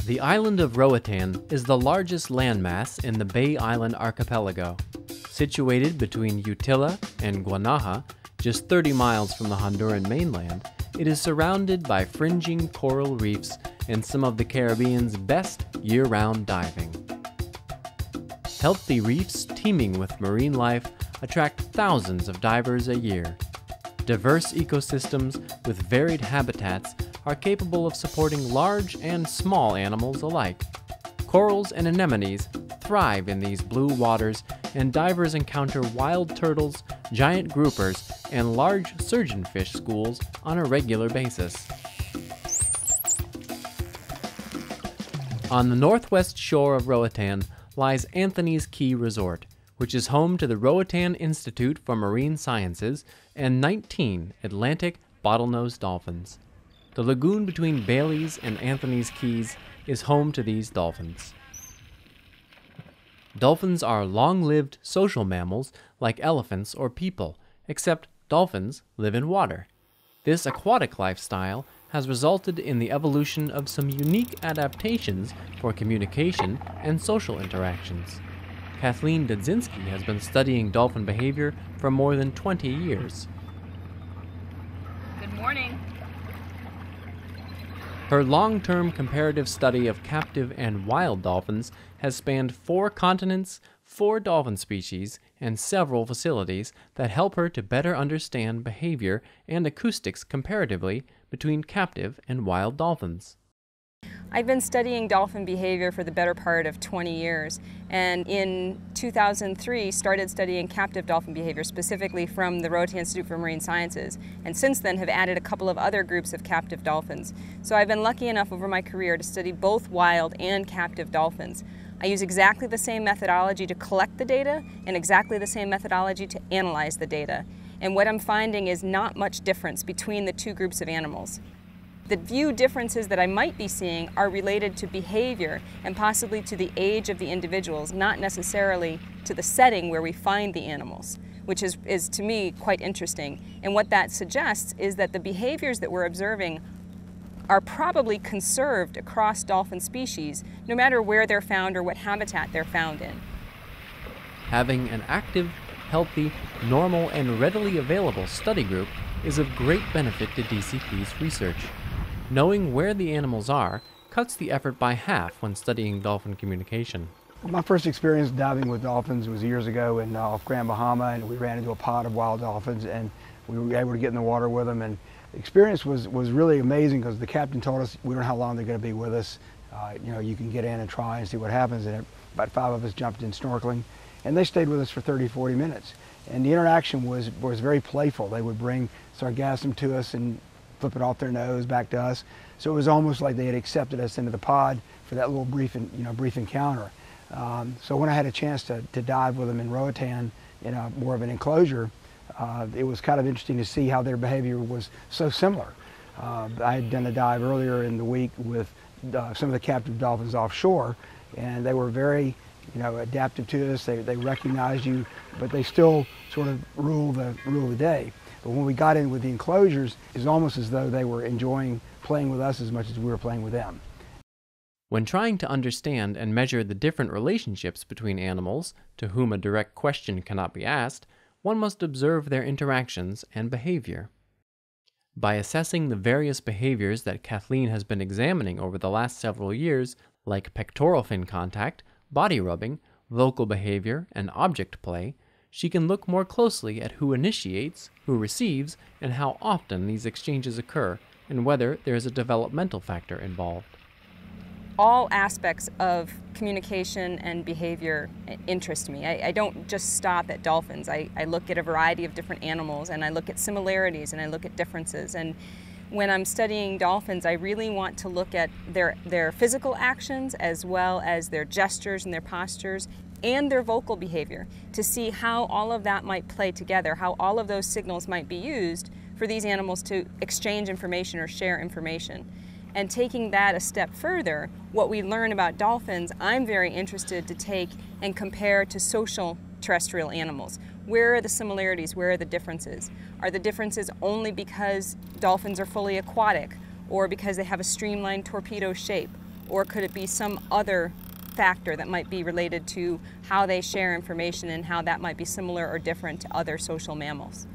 The island of Roatan is the largest landmass in the Bay Island archipelago. Situated between Utila and Guanaja, just 30 miles from the Honduran mainland, it is surrounded by fringing coral reefs and some of the Caribbean's best year-round diving. Healthy reefs teeming with marine life attract thousands of divers a year. Diverse ecosystems with varied habitats are capable of supporting large and small animals alike. Corals and anemones thrive in these blue waters, and divers encounter wild turtles, giant groupers, and large surgeonfish schools on a regular basis. On the northwest shore of Roatan lies Anthony's Key Resort, which is home to the Roatan Institute for Marine Sciences and 19 Atlantic bottlenose dolphins. The lagoon between Bailey's and Anthony's Keys is home to these dolphins. Dolphins are long-lived social mammals like elephants or people, except dolphins live in water. This aquatic lifestyle has resulted in the evolution of some unique adaptations for communication and social interactions. Kathleen Dudzinski has been studying dolphin behavior for more than 20 years. Good morning. Her long-term comparative study of captive and wild dolphins has spanned 4 continents, 4 dolphin species, and several facilities that help her to better understand behavior and acoustics comparatively between captive and wild dolphins. I've been studying dolphin behavior for the better part of 20 years, and in 2003 started studying captive dolphin behavior specifically from the Roatan Institute for Marine Sciences, and since then have added a couple of other groups of captive dolphins. So I've been lucky enough over my career to study both wild and captive dolphins. I use exactly the same methodology to collect the data and exactly the same methodology to analyze the data. And what I'm finding is not much difference between the two groups of animals. The few differences that I might be seeing are related to behavior and possibly to the age of the individuals, not necessarily to the setting where we find the animals, which is to me quite interesting. And what that suggests is that the behaviors that we're observing are probably conserved across dolphin species, no matter where they're found or what habitat they're found in. Having an active, healthy, normal, and readily available study group is of great benefit to DCP's research. Knowing where the animals are cuts the effort by half when studying dolphin communication. My first experience diving with dolphins was years ago off Grand Bahama, and we ran into a pod of wild dolphins, and we were able to get in the water with them. And the experience was really amazing because the captain told us we don't know how long they're going to be with us. You can get in and try and see what happens. And about 5 of us jumped in snorkeling, and they stayed with us for 30, 40 minutes. And the interaction was very playful. They would bring sargassum to us and flip it off their nose back to us. So it was almost like they had accepted us into the pod for that little brief encounter. So when I had a chance to dive with them in Roatan in more of an enclosure, it was kind of interesting to see how their behavior was so similar. I had done a dive earlier in the week with some of the captive dolphins offshore, and they were very adaptive to us. They recognized you, but they still sort of rule the day. But when we got in with the enclosures, it was almost as though they were enjoying playing with us as much as we were playing with them. When trying to understand and measure the different relationships between animals to whom a direct question cannot be asked, one must observe their interactions and behavior. By assessing the various behaviors that Kathleen has been examining over the last several years, like pectoral fin contact, body rubbing, vocal behavior, and object play, she can look more closely at who initiates, who receives, and how often these exchanges occur, and whether there is a developmental factor involved. All aspects of communication and behavior interest me. I don't just stop at dolphins. I look at a variety of different animals, and I look at similarities and I look at differences. And when I'm studying dolphins, I really want to look at their physical actions as well as their gestures and their postures and their vocal behavior to see how all of that might play together, how all of those signals might be used for these animals to exchange information or share information. And taking that a step further, what we learn about dolphins, I'm very interested to take and compare to social terrestrial animals. Where are the similarities? Where are the differences? Are the differences only because dolphins are fully aquatic, or because they have a streamlined torpedo shape, or could it be some other factor that might be related to how they share information and how that might be similar or different to other social mammals?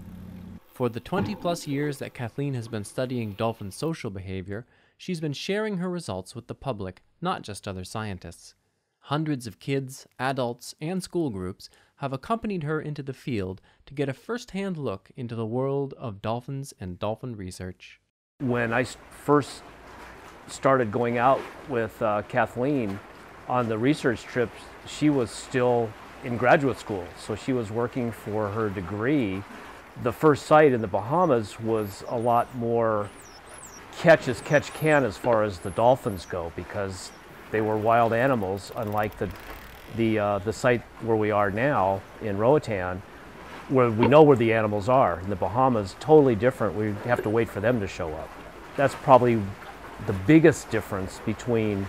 For the 20-plus years that Kathleen has been studying dolphin social behavior, she's been sharing her results with the public, not just other scientists. Hundreds of kids, adults, and school groups have accompanied her into the field to get a first-hand look into the world of dolphins and dolphin research. When I first started going out with Kathleen on the research trips, she was still in graduate school, so she was working for her degree. The first site in the Bahamas was a lot more catch as catch can as far as the dolphins go, because they were wild animals, unlike the site where we are now in Roatan, where we know where the animals are. In the Bahamas, totally different. We have to wait for them to show up. That's probably the biggest difference between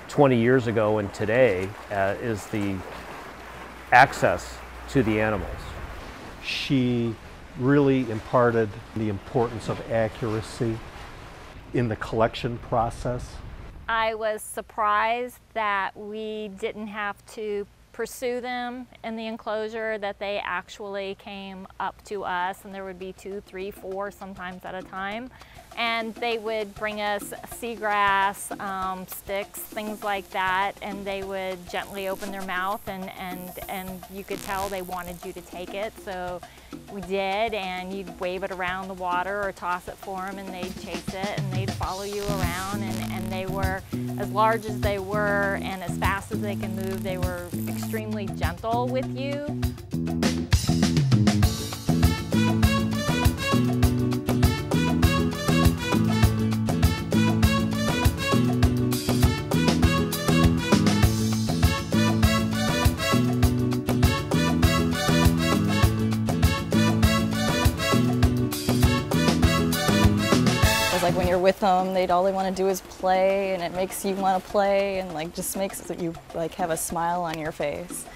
20 years ago and today, is the access to the animals. She really imparted the importance of accuracy in the collection process. I was surprised that we didn't have to pursue them in the enclosure, that they actually came up to us, and there would be 2, 3, 4 sometimes at a time. And they would bring us seagrass, sticks, things like that, and they would gently open their mouth, and you could tell they wanted you to take it. So we did, and you'd wave it around the water or toss it for them, and they'd chase it, and they'd follow you around. And they were, as large as they were and as fast as they can move, they were extremely gentle with you. Like when you're with them, all they want to do is play, and it makes you want to play, and like just makes you like have a smile on your face.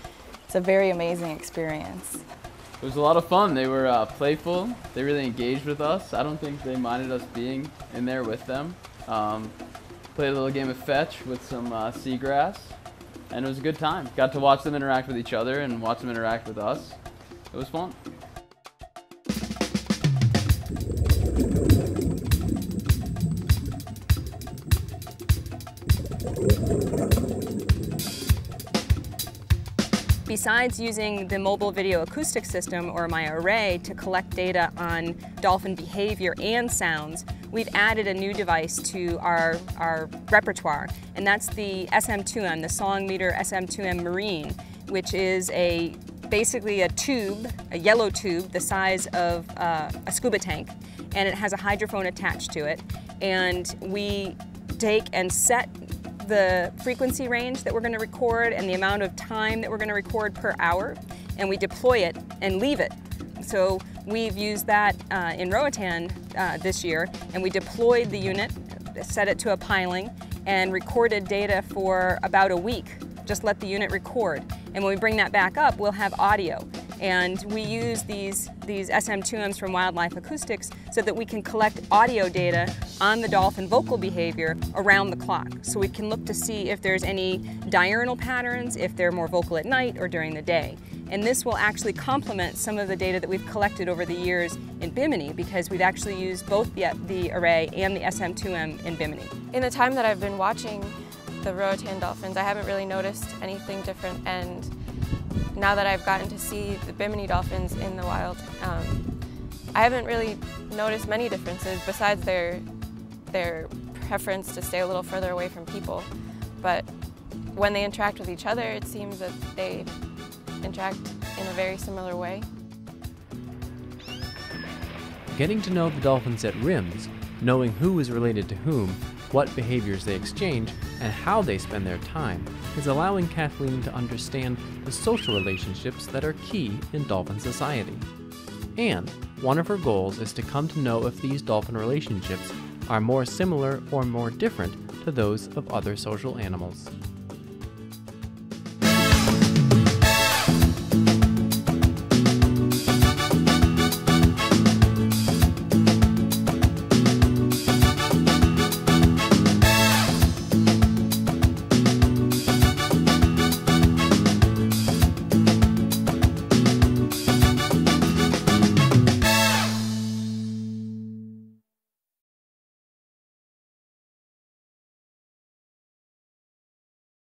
It's a very amazing experience. It was a lot of fun. They were playful. They really engaged with us. I don't think they minded us being in there with them. Played a little game of fetch with some seagrass, and it was a good time. Got to watch them interact with each other and watch them interact with us. It was fun. Besides using the mobile video acoustic system, or my array, to collect data on dolphin behavior and sounds, we've added a new device to our repertoire, and that's the SM2M, the Song Meter SM2M Marine, which is basically a tube, a yellow tube the size of a scuba tank, and it has a hydrophone attached to it. And we take and set the frequency range that we're going to record and the amount of time that we're going to record per hour, and we deploy it and leave it. So we've used that in Roatan this year, and we deployed the unit, set it to a piling, and recorded data for about a week. Just let the unit record. And when we bring that back up, we'll have audio. And we use these SM2Ms from Wildlife Acoustics so that we can collect audio data on the dolphin vocal behavior around the clock. So we can look to see if there's any diurnal patterns, if they're more vocal at night or during the day. And this will actually complement some of the data that we've collected over the years in Bimini, because we've actually used both the array and the SM2M in Bimini. In the time that I've been watching the Roatan dolphins, I haven't really noticed anything different, and now that I've gotten to see the Bimini dolphins in the wild, I haven't really noticed many differences besides their preference to stay a little further away from people. But when they interact with each other, it seems that they interact in a very similar way. Getting to know the dolphins at RIMS, knowing who is related to whom, what behaviors they exchange, and how they spend their time, is allowing Kathleen to understand the social relationships that are key in dolphin society. And one of her goals is to come to know if these dolphin relationships are more similar or more different to those of other social animals.